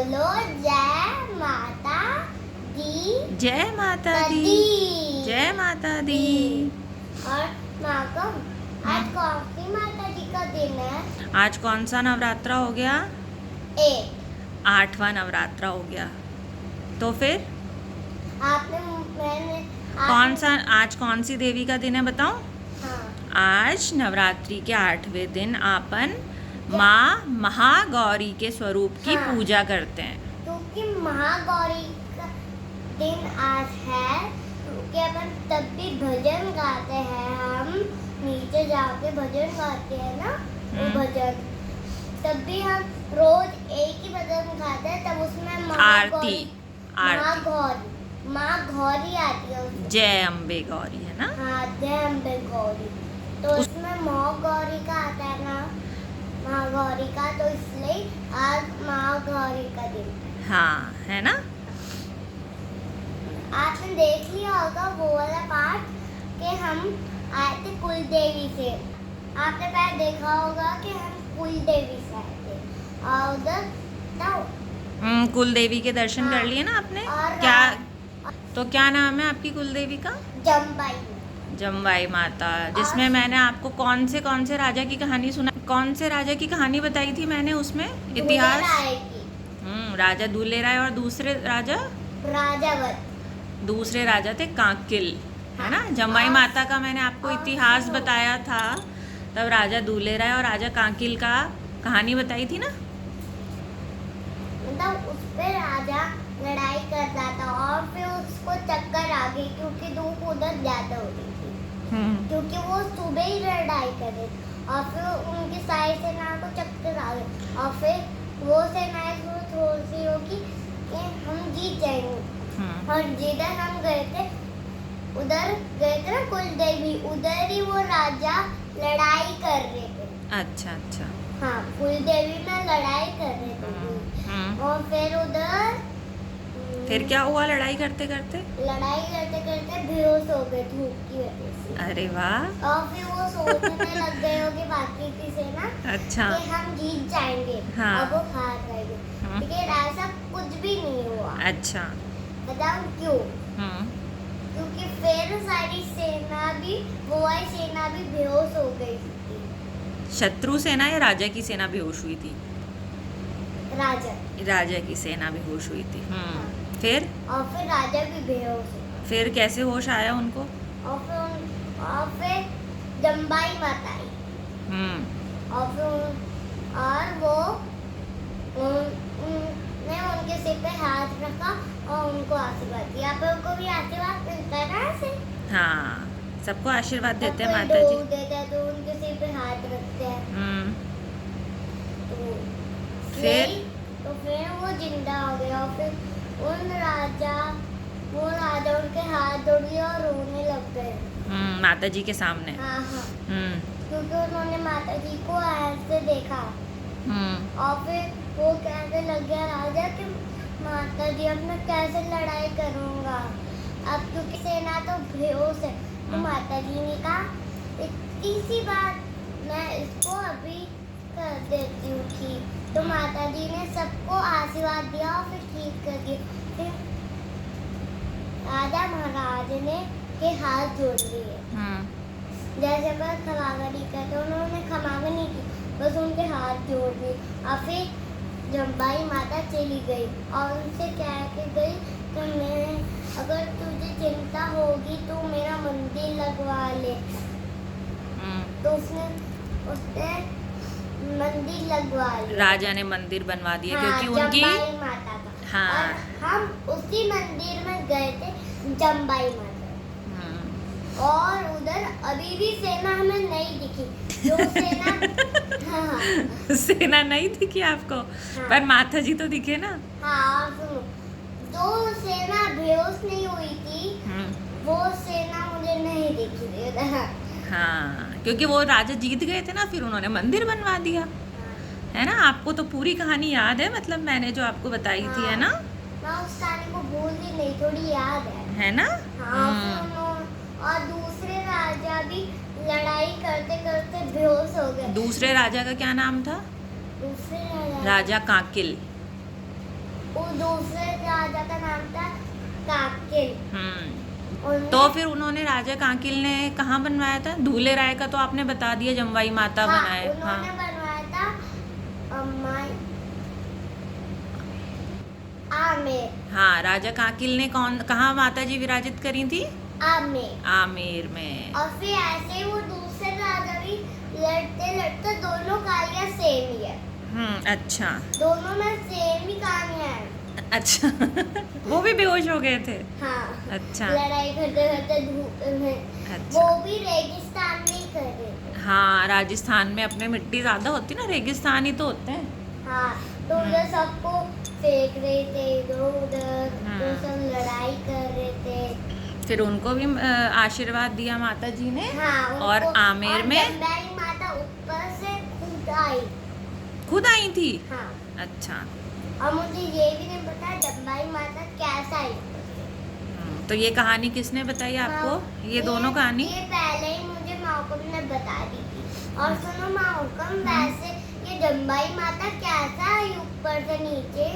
बोलो जय माता दी। जय माता दी। जय माता दी। और माँ को आज कौन सी माता जी का दिन है? आज कौन सा नवरात्रा हो गया? 8वां नवरात्रा हो गया। तो फिर आज कौन सी देवी का दिन है बताओ? हाँ। आज नवरात्रि के 8वें दिन आपन माँ महागौरी के स्वरूप की पूजा करते हैं। क्योंकि महागौरी का दिन आज है, क्योंकि अपन तब भी भजन गाते हैं। हम नीचे जाके भजन गाते हैं ना, वो भजन तब भी हम रोज एक ही भजन गाते हैं। तब उसमें आरती माँ गौरी आती है। जय अम्बे गौरी है ना? हाँ, जय अम्बे गौरी। तो उसमें माँ गौरी का आता है ना, माँ गौरी का, तो इसलिए आज माँ गौरी का दिन है। हाँ, है ना? आपने देख लिया होगा वो वाला पार्ट कि हम आए थे कुल देवी से। आपने पहले देखा होगा कि हम कुल देवी से आए थे और उधर कुल देवी के दर्शन कर लिए ना आपने? क्या तो क्या नाम है आपकी कुल देवी का? जमवाई माता। जिसमें मैंने आपको कौन से राजा की कहानी सुना, कौन से राजा की कहानी बताई थी मैंने उसमें? इतिहास। राजा दूल्हे राय और दूसरे राजा थे कांकिल, है ना? जमवाई माता का मैंने आपको इतिहास बताया था। तब राजा दूल्हे राय और राजा कांकिल का कहानी बताई थी ना? मतलब उस पे राजा लड़ाई करता था और फिर उसको चक्कर आ गई क्योंकि धूप उधर ज्यादा हो गई थी। क्योंकि वो सुबह ही लड़ाई कर रहे थे और फिर उनकी सारी सेना को चक्कर आ गई और फिर वो सेनाएं थोड़ी सी होगी कि हम जीत जाएंगे। और जिधर हम गए थे ना कुल देवी, उधर ही वो राजा लड़ाई कर रहे थे। अच्छा। हाँ, कुल देवी में लड़ाई कर रहे थे। और फिर क्या हुआ लड़ाई करते करते बेहोश हो गए धूप की वजह से। अरे वाह। और फिर वो सोचने लग गए होंगे बाकी की सेना कि हम जीत जाएंगे। हाँ। और वो हार गए। लेकिन ऐसा कुछ भी नहीं हुआ। अच्छा, बताओ क्यों? क्योंकि फिर सारी सेना भी बेहोश हो गई थी। शत्रु सेना या राजा की सेना बेहोश हुई थी? राजा की सेना बेहोश हुई थी। फिर राजा भी बेहोश हुआ। फिर कैसे होश आया उनको? और फिर जम्बाई माता आई। और वो ने उनके सिर पे हाथ रखा और उनको आशीर्वाद दिया। आप लोगों को भी आशीर्वाद मिलता है ना ऐसे? हाँ, सबको आशीर्वाद देते हैं माता जी। देते हैं तो उनके सिर पे हाथ रखते हैं। तो फिर वो जिंदा हो गया और फिर वो राजा उनके हाथ जोड़ लिया और रोने लग गए। माता जी के सामने। हाँ। क्योंकि उन्होंने माता जी को ऐसे देखा। और फिर वो कहने लग गया राजा कि माता जी अब मैं कैसे लड़ाई करूँगा अब, क्योंकि सेना तो बेहोश है। तो माता जी ने कहा इसी बात मैं इसको अभी कर देती हूँ ठीक। तो माता जी ने सबको आशीर्वाद दिया और फिर ठीक कर दिया। फिर राजा महाराज ने के हाथ जोड़ लिए। जैसे बस खमागनी करते उन्होंने खमागनी की, बस उनके हाथ जोड़ दिए। और फिर जम्बाई माता चली गई और उनसे कह के गई कि मैं अगर तुझे चिंता होगी तो मेरा मंदिर लगवा ले। तो उसने मंदिर लगवा लिया। राजा ने मंदिर बनवा दिया। हाँ, क्योंकि उनकी जम्बाई माता का। हाँ। और हम उसी मंदिर में गए थे जम्बाई माता। और उधर अभी भी सेना हमें नहीं दिखी। जो सेना सेना नहीं दिखी आपको? हाँ। पर माता जी तो दिखे ना। हाँ, सुनो, जो सेना बेहोश नहीं हुई थी वो सेना मुझे नहीं दिखी। हाँ, क्योंकि वो राजा जीत गए थे ना, फिर उन्होंने मंदिर बनवा दिया। है ना? आपको तो पूरी कहानी याद है, मतलब मैंने जो आपको बताई थी, है ना? मैं उस कहानी को भूल ही नहीं, थोड़ी याद है ना? और दूसरे राजा भी लड़ाई करते करते बेहोश हो गए। दूसरे राजा का क्या नाम था? दूसरे राजा कांकिल। वो दूसरे राजा का नाम था काकिल। तो फिर उन्होंने राजा काकिल ने कहाँ बनवाया था? धूले राय का तो आपने बता दिया, जमवाई माता बनाए। उन्होंने बनवाया था आमेर। हाँ, राजा काकिल ने कहाँ माता जी विराजित करी थी? आमेर। आमेर में। और फिर ऐसे वो दूसरे राजा भी लड़ते लड़ते दोनों कहानियाँ सेम ही है। अच्छा, दोनों में सेम ही कहानियाँ है। अच्छा वो भी बेहोश हो गए थे? हाँ। अच्छा, लड़ाई करते करते धूप में। अच्छा। वो भी रेगिस्तान में ही कर रहे थे। हाँ, राजस्थान में अपने मिट्टी ज्यादा होती ना, रेगिस्तान ही तो होते हैं। हाँ, तो उधर सबको फेंक रहे थे इधर उधर, तो सब लड़ाई कर रहे थे। फिर उनको भी आशीर्वाद दिया माता जी ने। हाँ, और आमेर में जमवाई माता ऊपर से खुद आई थी। हाँ। अच्छा, और मुझे ये भी नहीं पता जमवाई माता कैसा आई। तो ये कहानी किसने बताई आपको? ये दोनों कहानी ये पहले ही मुझे माउकम ने बता दी थी। और सुनो माउकम, वैसे ये जमवाई माता कैसा आई ऊपर से नीचे?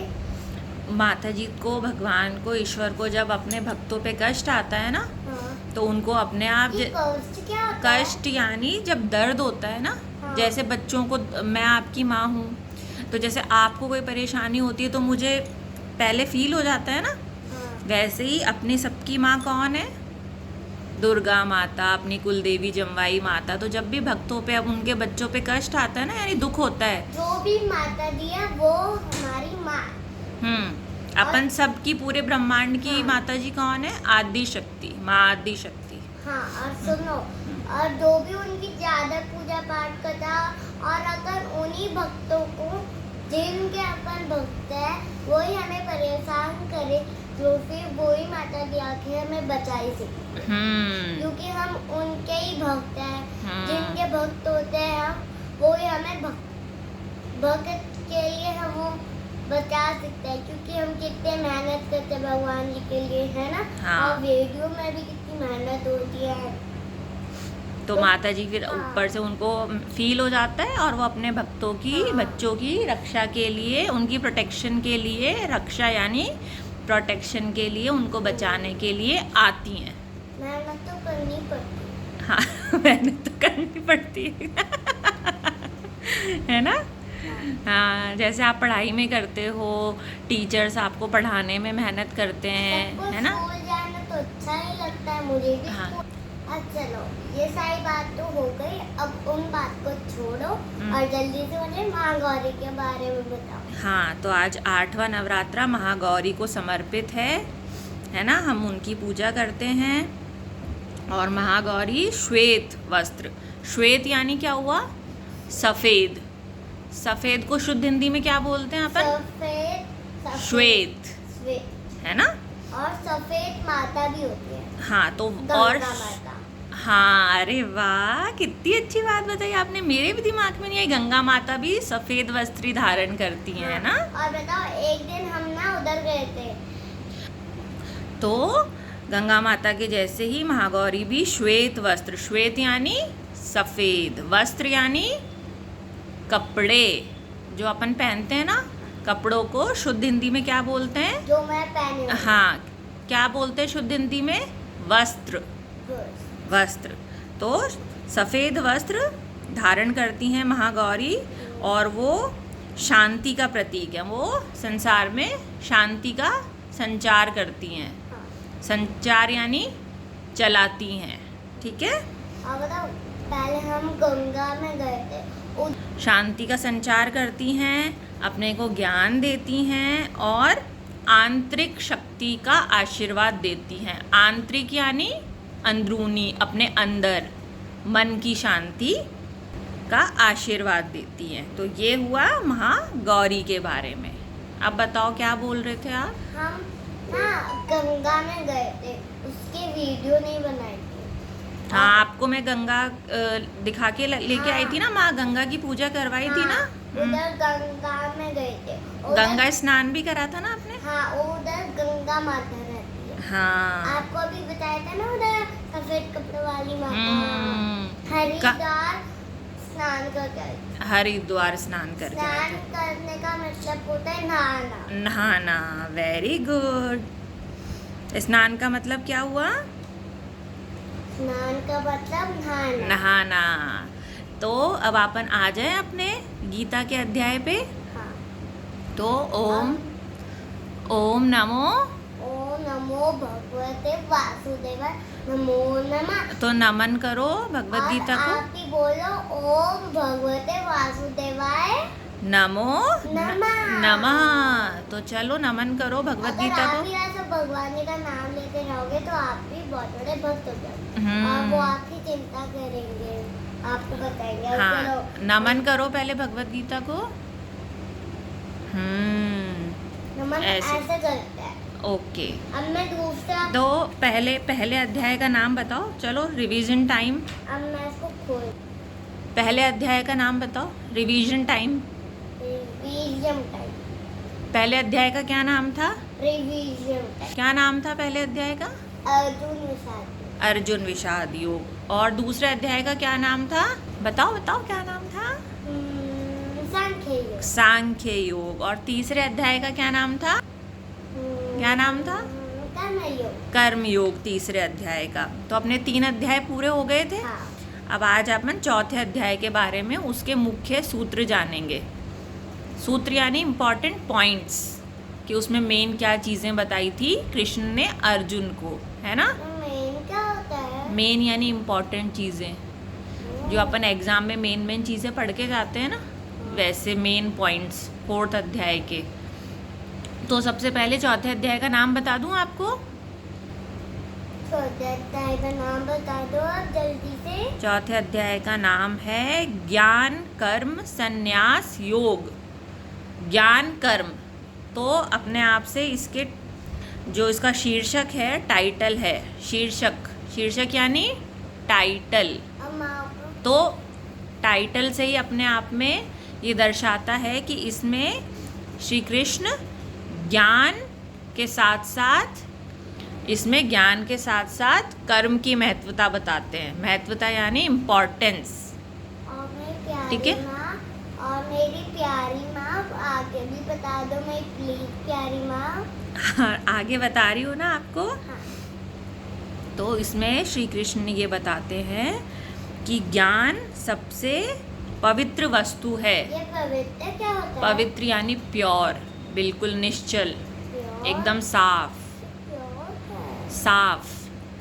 माता जी को, भगवान को, ईश्वर को जब अपने भक्तों पे कष्ट आता है ना, तो उनको अपने आप कष्ट क्या होता है? कष्ट यानी जब दर्द होता है ना, हाँ। जैसे बच्चों को, मैं आपकी माँ हूँ, तो जैसे आपको कोई परेशानी होती है तो मुझे पहले फील हो जाता है ना, वैसे ही अपनी सबकी माँ कौन है? दुर्गा माता, अपनी कुल देवी जमवाई माता। तो जब भी भक्तों पे, अब उनके बच्चों पे कष्ट आता है ना, यानी दुख होता है, जो भी माता दी है वो हमारी माँ। अपन सबकी, पूरे ब्रह्मांड की हाँ। माता जी कौन है? आदि शक्ति, माँ आदि शक्ति। हाँ, और सुनो, और जो भी उनकी ज्यादा पूजा पाठ करता, और अगर उन्हीं भक्तों को, जिनके अपन भक्त है, वही हमें परेशान करे, तो फिर वही माता की आंखें हमें बचाई सकती है। क्योंकि हम उनके ही भक्त हैं। जिनके भक्त होते हैं हम, वही हमें भक्त के लिए हम बचा सकते हैं। क्योंकि हम कितने मेहनत करते हैं भगवान जी के लिए, है ना? हाँ। और वीडियो में भी कितनी मेहनत होती है। तो माता जी फिर ऊपर से उनको फील हो जाता है, और वो अपने भक्तों की, बच्चों की रक्षा के लिए, उनकी प्रोटेक्शन के लिए, रक्षा यानी प्रोटेक्शन के लिए, उनको बचाने के लिए आती हैं। मेहनत तो करनी पड़ती है। हाँ मेहनत तो करनी पड़ती है ना? हाँ, जैसे आप पढ़ाई में करते हो, टीचर्स आपको पढ़ाने में मेहनत करते हैं, है ना? स्कूल जाना तो अच्छा ही लगता है, मुझे भी। हाँ। अब चलो, ये सारी बात तो हो गई, अब उन बात को छोड़ो और जल्दी से मुझे महागौरी के बारे में बताओ। हाँ, तो आज 8वां नवरात्रा महागौरी को समर्पित है ना? हम उनकी पूजा करते हैं। और महागौरी श्वेत वस्त्र, श्वेत यानी क्या हुआ? सफ़ेद। सफ़ेद को शुद्ध हिंदी में क्या बोलते हैं अपन? सफेद। श्वेत, है ना? और सफेद माता भी होती है। हाँ, तो और माता। हाँ, अरे वाह, कितनी अच्छी बात बताई आपने, मेरे भी दिमाग में नहीं आई। गंगा माता भी सफेद वस्त्र धारण करती हैं, है ना? और बताओ, एक दिन हम ना उधर गए थे, तो गंगा माता के जैसे ही महागौरी भी श्वेत वस्त्र, श्वेत यानी सफेद, वस्त्र यानी कपड़े जो अपन पहनते हैं ना, कपड़ों को शुद्ध हिंदी में क्या बोलते हैं? जो मैं पहनी हूँ। हाँ, क्या बोलते हैं शुद्ध हिंदी में? वस्त्र। वस्त्र। तो सफ़ेद वस्त्र धारण करती हैं महागौरी, और वो शांति का प्रतीक है। वो संसार में शांति का संचार करती हैं। संचार यानी चलाती हैं, ठीक है? और बताओ, पहले हम गंगा में गए थे। शांति का संचार करती हैं, अपने को ज्ञान देती हैं, और आंतरिक शक्ति का आशीर्वाद देती हैं। आंतरिक यानी अंदरूनी, अपने अंदर मन की शांति का आशीर्वाद देती हैं। तो ये हुआ महागौरी के बारे में। अब बताओ क्या बोल रहे थे आप? हम ना गंगा में गए थे, उसकी वीडियो नहीं बनाई थी। हाँ, आपको मैं गंगा दिखा के लेके आई थी ना, माँ गंगा की पूजा करवाई थी ना। उधर गंगा में गए थे। गंगा स्नान भी करा था ना आपने? हाँ, उधर गंगा माता रहती है। हाँ, आपको अभी बताया था ना, उधर सफेद कपड़े वाली माता। हरिद्वार स्नान स्नान करके हरिद्वार स्नान करके आए स्नान थे। करने का मतलब होता है नहाना। नहाना, वेरी गुड। स्नान का मतलब क्या हुआ? स्नान का मतलब नहाना। नहाना। तो अब अपन आ जाए अपने गीता के अध्याय पे। हाँ। तो ओम नमो। ओम नमो भगवते वासुदेवाय नमो नमः। तो नमन करो भगवत गीता को। आप भी बोलो ओम भगवते वासुदेवाय नमो नमः। नमः। तो चलो नमन करो भगवत अगर गीता को। आप भी ऐसे भगवान जी का नाम लेते रहोगे तो आप भी बहुत बड़े भक्त हो जाओगे। और वो आपकी चिंता करेंगे, आपको बताएंगे। और हाँ, चलो नमन करो पहले भगवत गीता को। नमन ऐसे। ऐसे करते हैं। ओके। अब मैं दूसरा, तो पहले अध्याय का नाम बताओ। चलो रिवीजन टाइम। अब मैं इसको खोल पहले अध्याय का नाम बताओ, रिवीजन टाइम। Revision time. पहले अध्याय का क्या नाम था? Revision time. क्या नाम था पहले अध्याय का? अर्जुन विषाद। अर्जुन विषाद योग। और दूसरे अध्याय का क्या नाम था? बताओ क्या नाम था? सांख्य योग। सांख्य योग। और तीसरे अध्याय का क्या नाम था? क्या नाम था? कर्म योग। कर्म योग तीसरे अध्याय का। तो अपने 3 अध्याय पूरे हो गए थे। हाँ। अब आज अपन चौथे अध्याय के बारे में उसके मुख्य सूत्र जानेंगे। सूत्र यानी इम्पॉर्टेंट पॉइंट्स, कि उसमें मेन क्या चीज़ें बताई थी कृष्ण ने अर्जुन को, है ना? मेन क्या होता है? मेन यानी इम्पॉर्टेंट चीज़ें जो अपन एग्ज़ाम में मेन चीज़ें पढ़ के जाते हैं ना, वैसे मेन पॉइंट्स 4th अध्याय के। तो सबसे पहले चौथे अध्याय का नाम बता दूं आपको। चौथे अध्याय का नाम बता दो आप जल्दी से। चौथे अध्याय का नाम है ज्ञान कर्म संन्यास योग। ज्ञान कर्म। तो अपने आप से इसके जो इसका शीर्षक है, टाइटल है, शीर्षक यानी टाइटल। तो टाइटल से ही अपने आप में ये दर्शाता है कि इसमें श्री कृष्ण ज्ञान के साथ साथ कर्म की महत्वता बताते हैं। महत्वता यानी इम्पोर्टेंस। ठीक है। और मेरी प्यारी माँ आगे भी बता दो, मैं प्लीज प्यारी माँ। आगे बता रही हूँ ना आपको। हाँ। तो इसमें श्री कृष्ण ये बताते हैं कि ज्ञान सबसे पवित्र वस्तु है। ये पवित्र क्या होता है? पवित्र यानी प्योर, बिल्कुल निश्चल, एकदम साफ।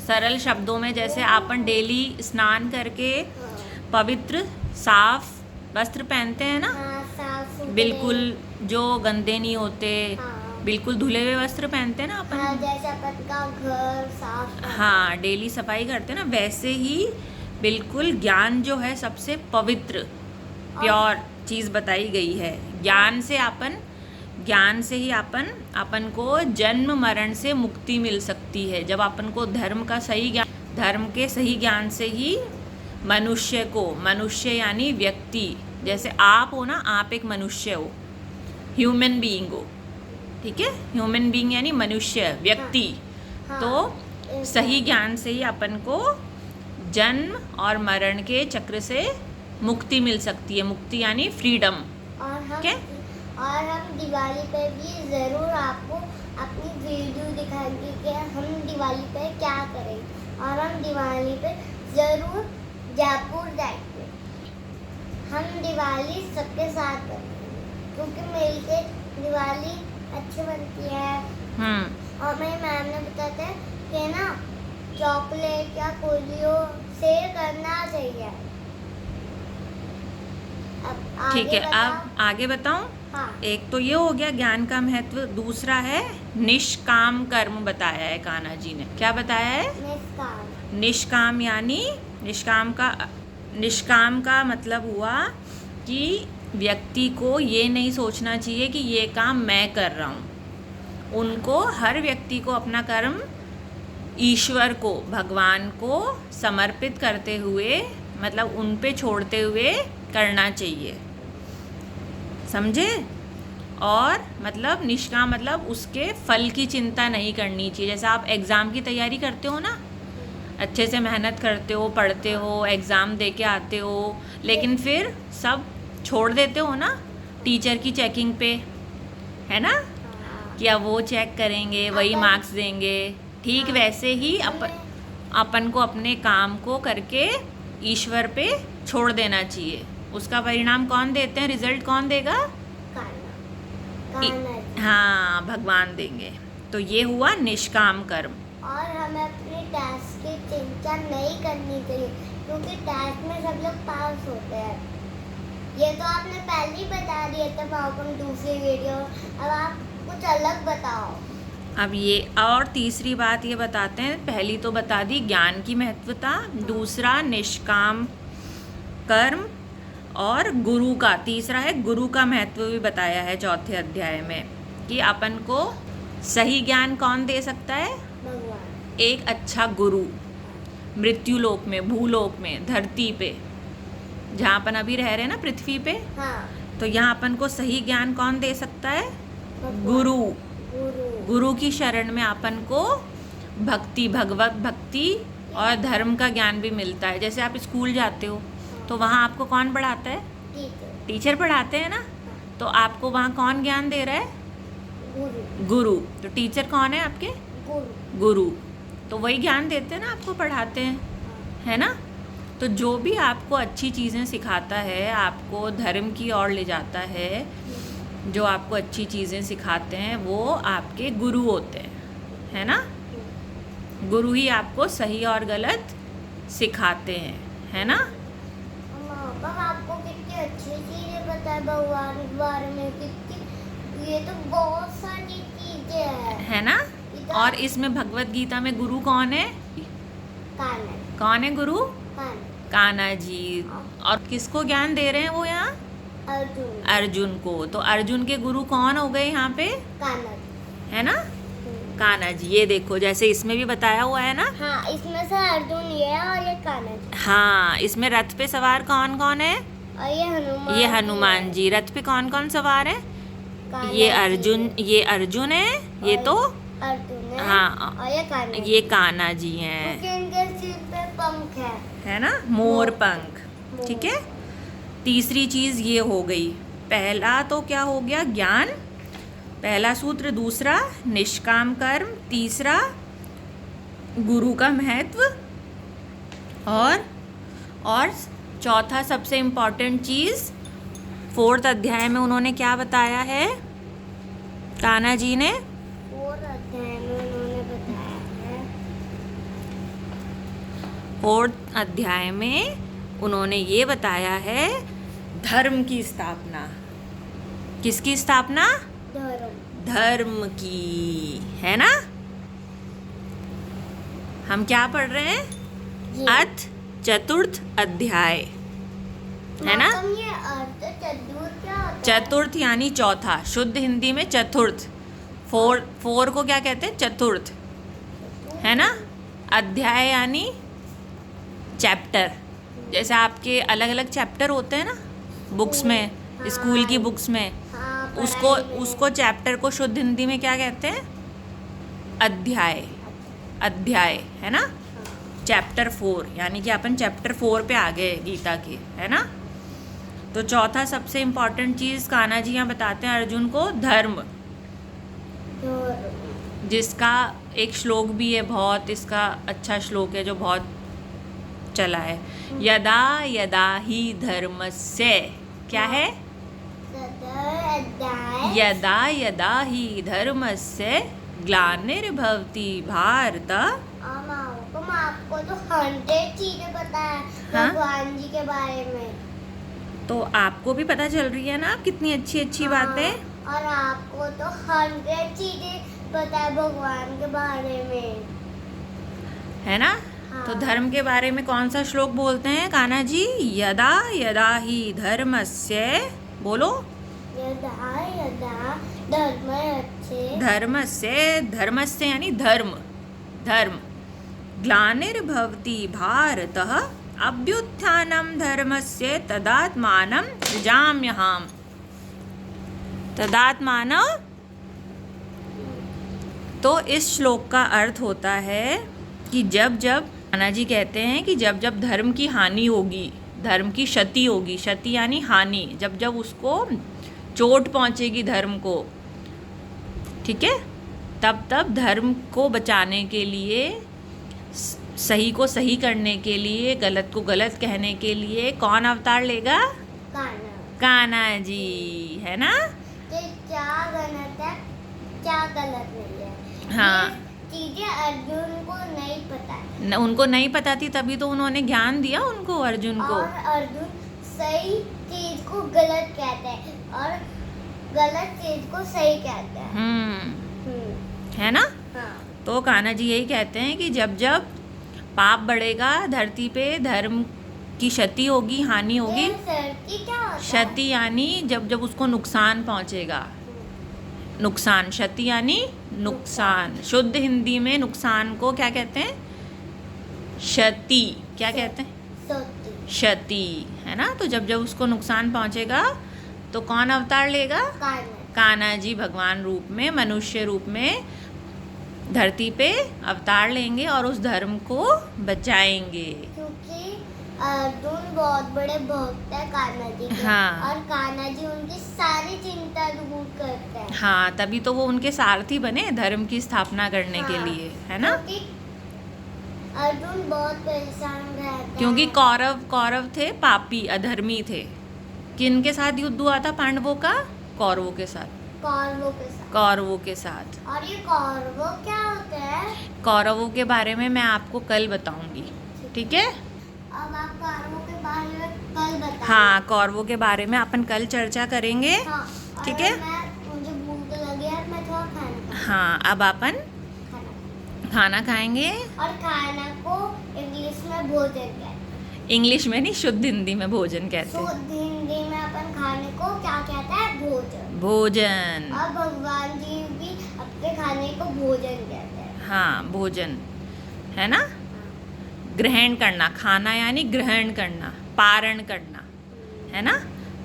सरल शब्दों में जैसे अपन डेली स्नान करके पवित्र साफ वस्त्र पहनते हैं ना, बिल्कुल जो गंदे नहीं होते, बिल्कुल धुले हुए वस्त्र पहनते हैं ना अपन। जैसे अपन का घर साफ। हाँ, डेली सफाई करते हैं ना, वैसे ही बिल्कुल ज्ञान जो है सबसे पवित्र प्योर चीज़ बताई गई है। ज्ञान से ही अपन को जन्म मरण से मुक्ति मिल सकती है। जब अपन को धर्म के सही ज्ञान से ही मनुष्य यानी व्यक्ति, जैसे आप हो ना, आप एक मनुष्य हो, ह्यूमन बीइंग हो, ठीक है? ह्यूमन बीइंग यानी मनुष्य, व्यक्ति। तो सही ज्ञान से ही अपन को जन्म और मरण के चक्र से मुक्ति मिल सकती है। मुक्ति यानी फ्रीडम। और हम दिवाली पे भी ज़रूर आपको अपनी वीडियो दिखाएंगे कि हम दिवाली पे क्या करें। और हम दिवाली पे ज़रूर जयपुर जाएंगे। हम दिवाली सबके साथ करेंगे क्योंकि मिलके दिवाली अच्छी बनती है। और मेरी मैम ने बताया कि ना चॉकलेट या कोलियो शेयर करना चाहिए। ठीक है, अब आगे बताऊं? हाँ। एक तो ये हो गया ज्ञान का महत्व। दूसरा है निष्काम कर्म बताया है कान्हा जी ने। क्या बताया है? निष्काम यानी निष्काम का मतलब हुआ कि व्यक्ति को ये नहीं सोचना चाहिए कि ये काम मैं कर रहा हूँ। हर व्यक्ति को अपना कर्म ईश्वर को, भगवान को समर्पित करते हुए, मतलब उन पे छोड़ते हुए करना चाहिए। समझे? और मतलब निष्काम मतलब उसके फल की चिंता नहीं करनी चाहिए। जैसे आप एग्ज़ाम की तैयारी करते हो ना, अच्छे से मेहनत करते हो, पढ़ते हो, एग्ज़ाम दे के आते हो, लेकिन फिर सब छोड़ देते हो ना टीचर की चेकिंग पे, है ना, कि अब वो चेक करेंगे, वही मार्क्स देंगे। ठीक वैसे ही अपन को अपने काम को करके ईश्वर पे छोड़ देना चाहिए। उसका परिणाम कौन देते हैं, रिजल्ट कौन देगा? हाँ, भगवान देंगे। तो ये हुआ निष्काम कर्म। और हमें अपने टेस्ट की चिंता नहीं करनी चाहिए, क्योंकि टेस्ट में सब लोग पास होते हैं। ये तो आपने पहले ही बता दिया था माउकम दूसरी वीडियो, अब आप कुछ अलग बताओ। अब ये और तीसरी बात ये बताते हैं। पहली तो बता दी ज्ञान की महत्वता, दूसरा निष्काम कर्म, और गुरु का, तीसरा है गुरु का महत्व भी बताया है चौथे अध्याय में, कि अपन को सही ज्ञान कौन दे सकता है? भगवान। एक अच्छा गुरु। मृत्युलोक में, भूलोक में, धरती पे, जहाँ अपन अभी रह रहे हैं ना, पृथ्वी पे, हाँ। तो यहाँ अपन को सही ज्ञान कौन दे सकता है? गुरु। गुरु की शरण में अपन को भक्ति, भगवत भक्ति और धर्म का ज्ञान भी मिलता है। जैसे आप स्कूल जाते हो तो वहाँ आपको कौन पढ़ाता है? टीचर पढ़ाते हैं ना। तो आपको वहाँ कौन ज्ञान दे रहा है? गुरु। तो टीचर कौन है आपके? गुरु। तो वही ज्ञान देते हैं ना, आपको पढ़ाते हैं, है ना। तो जो भी आपको अच्छी चीज़ें सिखाता है, आपको धर्म की ओर ले जाता है, जो आपको अच्छी चीज़ें सिखाते हैं, वो आपके गुरु होते हैं, है ना। गुरु ही आपको सही और गलत सिखाते हैं, है ना। आपको कितनी अच्छी चीजें पता है भगवान के बारे में, कितनी, ये तो बहुत सारी चीजें है ना। और इसमें भगवत गीता में गुरु कौन है? कान्हा। कौन है गुरु? कान्हा जी। और किसको ज्ञान दे रहे हैं वो यहाँ? अर्जुन को। तो अर्जुन के गुरु कौन हो गए यहाँ पे? कान्हा, है ना। कान्हा जी। ये देखो, जैसे इसमें भी बताया हुआ है ना। हाँ, इसमें से अर्जुन ये है और ये कान्हा जी। हाँ, इसमें रथ पे सवार कौन कौन है? और ये हनुमान जी। रथ पे कौन कौन सवार है? ये अर्जुन है, ये तो अर्जुन है। हाँ, और ये कान्हा जी हैं। इनके सिर पे पंख है ना, मोर पंख। ठीक है। तीसरी चीज ये हो गई। पहला तो क्या हो गया? ज्ञान, पहला सूत्र। दूसरा निष्काम कर्म। तीसरा गुरु का महत्व। और चौथा सबसे इम्पोर्टेंट चीज़, 4th अध्याय में उन्होंने क्या बताया है? कान्हा जी ने 4th अध्याय में उन्होंने बताया है, 4th अध्याय में उन्होंने ये बताया है धर्म की स्थापना। किसकी स्थापना? धर्म की, है ना। हम क्या पढ़ रहे हैं? अथ 4th अध्याय, है ना। ये अर्थ चतुर्थ क्या होता है? चतुर्थ यानी चौथा, शुद्ध हिंदी में चतुर्थ। 4 को क्या कहते हैं? चतुर्थ, है ना। अध्याय यानी चैप्टर। जैसे आपके अलग अलग चैप्टर होते हैं ना बुक्स में, स्कूल की बुक्स में, उसको चैप्टर को शुद्ध हिंदी में क्या कहते हैं? अध्याय, है ना। चैप्टर 4, यानी कि अपन चैप्टर 4 पे आ गए गीता के, है ना। तो चौथा सबसे इम्पोर्टेंट चीज़ कान्हा जी यहाँ बताते हैं अर्जुन को, धर्म, जिसका एक श्लोक भी है, बहुत इसका अच्छा श्लोक है जो बहुत चला है। यदा यदा ही धर्मस्य, क्या है? यदा यदा ही धर्मस्य ग्लानिर्भवति भारत। आपको तो 100 चीजें पता है भगवान जी के बारे में। तो आपको भी पता चल रही है ना कितनी अच्छी अच्छी बातें। और आपको तो 100 चीजें पता है भगवान के बारे में, है ना। तो धर्म के बारे में कौन सा श्लोक बोलते हैं कान्हा जी? यदा यदा ही धर्मस्य, बोलो। यदा यदा धर्मस्य यानी धर्म, ग्लानिर्भवति भारतः अभ्युत्थानं धर्मस्य तदात्मानं सृजाम्यहम्। तदात्मानं, तो इस श्लोक का अर्थ होता है कि जब जब कान्हा जी कहते हैं कि जब जब धर्म की हानि होगी, धर्म की क्षति होगी, क्षति यानी हानि, जब जब उसको चोट पहुंचेगी धर्म को, ठीक है, तब तब धर्म को बचाने के लिए, सही को सही करने के लिए, गलत को गलत कहने के लिए कौन अवतार लेगा? कान्हा जी, है ना? कि क्या गलत है, क्या गलत नहीं है। हाँ, चीजें अर्जुन को नहीं पता है। उनको नहीं पता थी, तभी तो उन्होंने ज्ञान दिया उनको, अर्जुन को। और अर्जुन सही चीज को गलत कहते हैं और गलत चीज को सही कहते हैं। है ना? हाँ। तो कान्हा जी यही कहते हैं कि जब जब पाप बढ़ेगा धरती पे, धर्म की क्षति होगी, हानि होगी। क्षति यानी जब जब उसको नुकसान पहुंचेगा, नुकसान, क्षति यानी नुकसान। शुद्ध हिंदी में नुकसान को क्या कहते हैं? क्षति। क्या कहते हैं? क्षति, है ना? तो जब जब उसको नुकसान पहुंचेगा तो कौन अवतार लेगा? कान्हा जी भगवान रूप में, मनुष्य रूप में धरती पे अवतार लेंगे और उस धर्म को बचाएंगे। क्योंकि अर्जुन बहुत बड़े भक्त है कान्हा जी के। हाँ। और कान्हा जी उनकी सारी चिंता दूर करते हैं। हाँ, तभी तो वो उनके सारथी बने धर्म की स्थापना करने हाँ, के लिए, है ना? क्योंकि अर्जुन बहुत परेशान रहता क्योंकि है। कौरव थे, पापी, अधर्मी थे। किनके साथ युद्ध हुआ था पांडवों का? कौरवों के साथ। कौरवों के साथ। और ये कौरव क्या होते हैं? कौरवों के बारे में मैं आपको कल बताऊंगी, ठीक है? अब आप कौरवों के बारे में कल बताएं। हाँ, कौरवों के बारे में अपन कल चर्चा करेंगे, हाँ, ठीक है? मुझे भूख लगी है, मैं थोड़ा खाना हाँ, अब अपन खाना खाएंगे। और खाना को इंग्लिश में भोजन कहते हैं। इंग्लिश में नहीं, शुद्ध हिंदी में भोजन कहते हैं। शुद्ध हिंदी में अपन खाने को क्या कहते हैं? भोजन। भोजन। और भगवान जी भी अपने खाने को भोजन कहते हैं। हाँ, भोजन, है ना? ग्रहण करना, खाना यानी ग्रहण करना, पारण करना, है ना?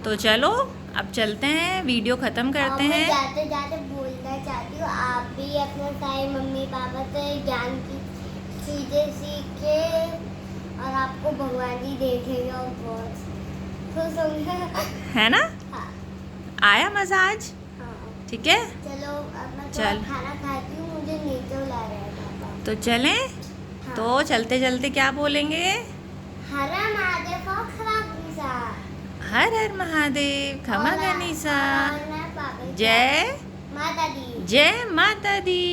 तो चलो अब चलते हैं, वीडियो ख़त्म करते हैं। जाते जाते बोलना चाहती हूँ, आप भी अपने सारे मम्मी पापा से ज्ञान की चीज़ें सीखे और आपको भगवान जी देखेंगे और बहुत खुश होंगे, है ना? हाँ। आया मजा आज? हाँ। ठीक है, चलो अब मैं चल। खाना खाती हूँ, मुझे नीचे बुला रहे हैं पापा। तो चलें? हाँ। तो चलते चलते क्या बोलेंगे? हर महादेव और खमा गनीसा। हर हर महादेव, खमा गनीसा। और मैं पापा की जय माता दी। जय माता दी।